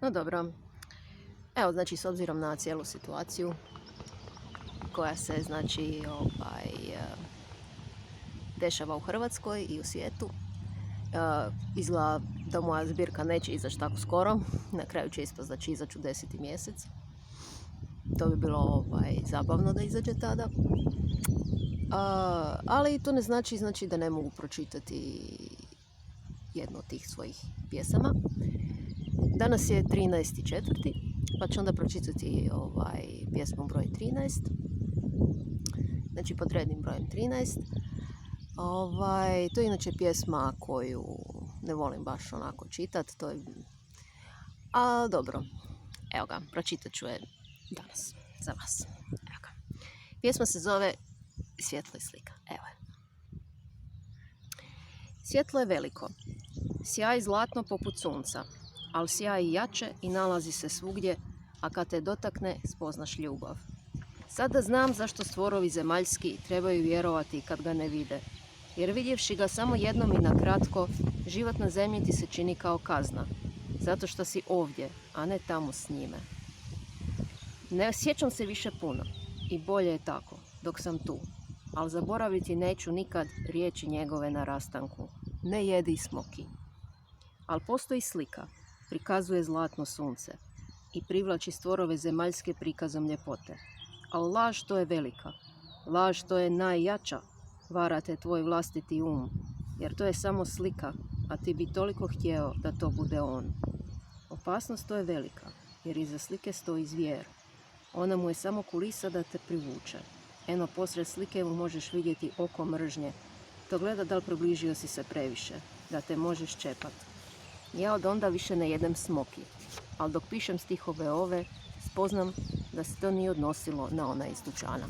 No dobro, evo znači s obzirom na cijelu situaciju koja se znači dešava u Hrvatskoj i u svijetu, izgleda da moja zbirka neće izaći tako skoro, na kraju će ispast da će izaći u 10. mjesec. To bi bilo zabavno da izađe tada. Ali to ne znači da ne mogu pročitati jednu od tih svojih pjesama. Danas je 13.4. pa ću onda pročitati pjesmu broj 13. Znači pod rednim brojem 13. To je inače pjesma koju ne volim baš onako čitati. A dobro, evo ga, pročitat ću je danas za vas. Evo ga. Pjesma se zove Svjetlo i slika. Evo je. Svjetlo je veliko, sjaj zlatno poput sunca, ali sjaj jače i nalazi se svugdje, a kad te dotakne spoznaš ljubav. Sada znam zašto stvorovi zemaljski trebaju vjerovati kad ga ne vide, jer vidjevši ga samo jednom i na kratko, život na zemlji ti se čini kao kazna, zato što si ovdje, a ne tamo s njime. Ne sjećam se više puno i bolje je tako, dok sam tu, ali zaboraviti neću nikad riječi njegove na rastanku. Ne jedi smoki. Ali postoji slika, prikazuje zlatno sunce i privlači stvorove zemaljske prikazom ljepote. Ali laž to je velika, laž to je najjača, varate tvoj vlastiti um, jer to je samo slika, a ti bi toliko htjeo da to bude on. Opasnost to je velika, jer iza slike stoji zvijer. Ona mu je samo kulisa da te privuče. Eno posred slike mu možeš vidjeti oko mržnje. To gleda da li približio si se previše, da te možeš čepat. Ja od onda više ne jedem smoki, ali dok pišem stihove ove, spoznam da se to nije odnosilo na ona iz dućana.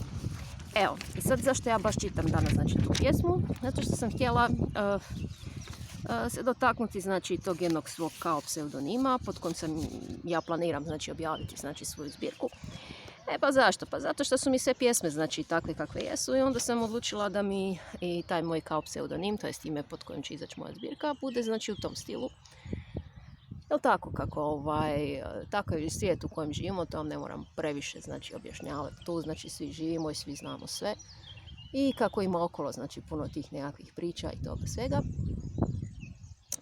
Evo, i sad zašto ja baš čitam danas znači tu pjesmu? Zato što sam htjela se dotaknuti znači tog jednog svog kao pseudonima pod kojim ja planiram znači objaviti znači svoju zbirku. Pa zašto? Pa zato što su mi sve pjesme znači takve kakve jesu i onda sam odlučila da mi i taj moj kao pseudonim, to jest ime pod kojim će izaći moja zbirka, bude znači u tom stilu. Jel tako kako takav je svijet u kojem živimo, to vam ne moram previše znači objašnjavati. Tu znači svi živimo i svi znamo sve. I kako ima okolo znači puno tih nekakvih priča i toga svega.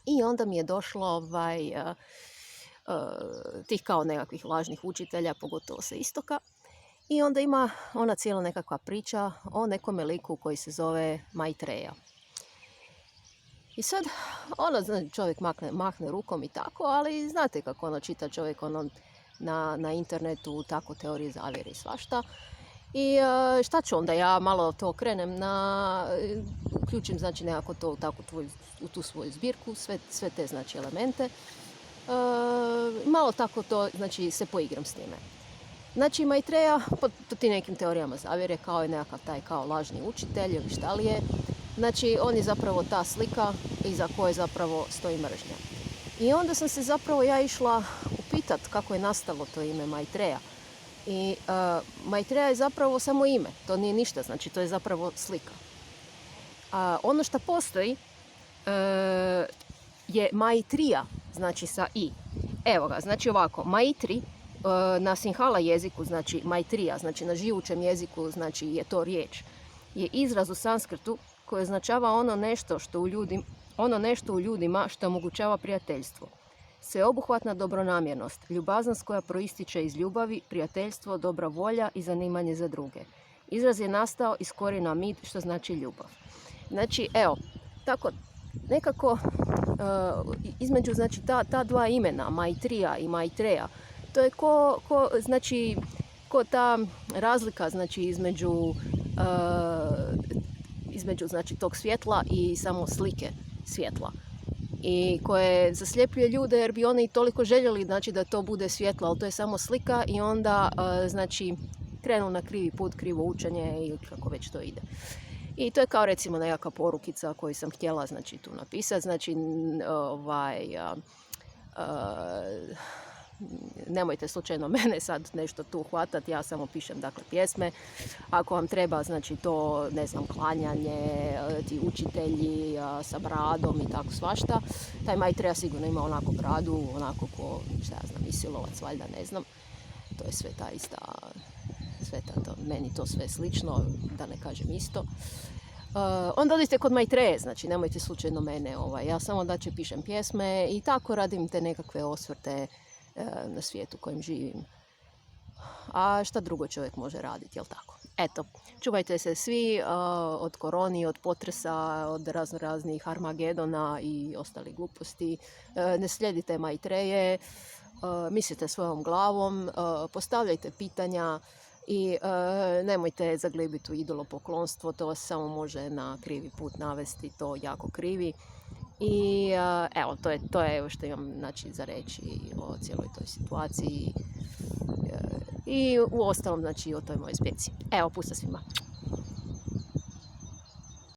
I onda mi je došlo tih kao nekakvih lažnih učitelja, pogotovo sa istoka. I onda ima ona cijela nekakva priča o nekome liku koji se zove Maitreya. I sad, čovjek mahne rukom i tako, ali znate kako čita čovjek na internetu tako teorije zavjere i svašta. I šta ću onda, ja malo to krenem uključim znači nekako to u tu svoju zbirku, sve te znači elemente. Malo tako to znači se poigram s time. Znači Maitreya po tim nekim teorijama zavjere kao je nekakav taj kao lažni učitelj ili šta li je. Znači on je zapravo ta slika iza koje zapravo stoji mržnja. I onda sam se zapravo ja išla upitat kako je nastalo to ime Maitreya. I Maitreya je zapravo samo ime, to nije ništa, znači to je zapravo slika. Ono što postoji je Maitrija, znači sa i. Evo ga, znači ovako, Maitri na Sinhala jeziku, znači Maitrija, znači na živućem jeziku, znači je to riječ, je izraz u sanskrtu koji označava ono nešto u ljudima što omogućava prijateljstvo. Sveobuhvatna dobronamjernost, ljubaznost koja proističe iz ljubavi, prijateljstvo, dobra volja i zanimanje za druge. Izraz je nastao iz korijena mit, što znači ljubav. Znači, evo, tako nekako između znači ta dva imena, Maitrija i Maitreya, to je ko ta razlika znači između znači tog svjetla i samo slike svjetla. I koje zasljepljuje ljude jer bi oni toliko željeli znači da to bude svjetlo, ali to je samo slika i onda znači krenu na krivi put, krivo učenje i kako već to ide. I to je kao recimo nekakva porukica koju sam htjela znači tu napisati, znači nemojte slučajno mene sad nešto tu hvatati, ja samo pišem dakle pjesme. Ako vam treba, znači to, ne znam, klanjanje, ti učitelji sa bradom i tako svašta, taj Maitreya sigurno ima onako bradu, onako ko, šta ja znam, Isilovac, valjda, ne znam. To je sve ta ista, meni to sve slično, da ne kažem isto. Onda odite kod Maitreje, znači nemojte slučajno mene, ja samo znači pišem pjesme i tako radim te nekakve osvrte na svijetu u kojem živim. A šta drugo čovjek može raditi, jel tako? Eto, čuvajte se svi od koroni, od potresa, od raznih Armagedona i ostalih gluposti. Ne slijedite Maitreje, mislite svojom glavom, postavljajte pitanja i nemojte zaglibiti u idolopoklonstvo, to vas samo može na krivi put navesti, to jako krivi. I evo, to je što imam znači, za reći o cijeloj toj situaciji i u ostalom znači, o toj mojoj zbirci. Evo, pusta svima.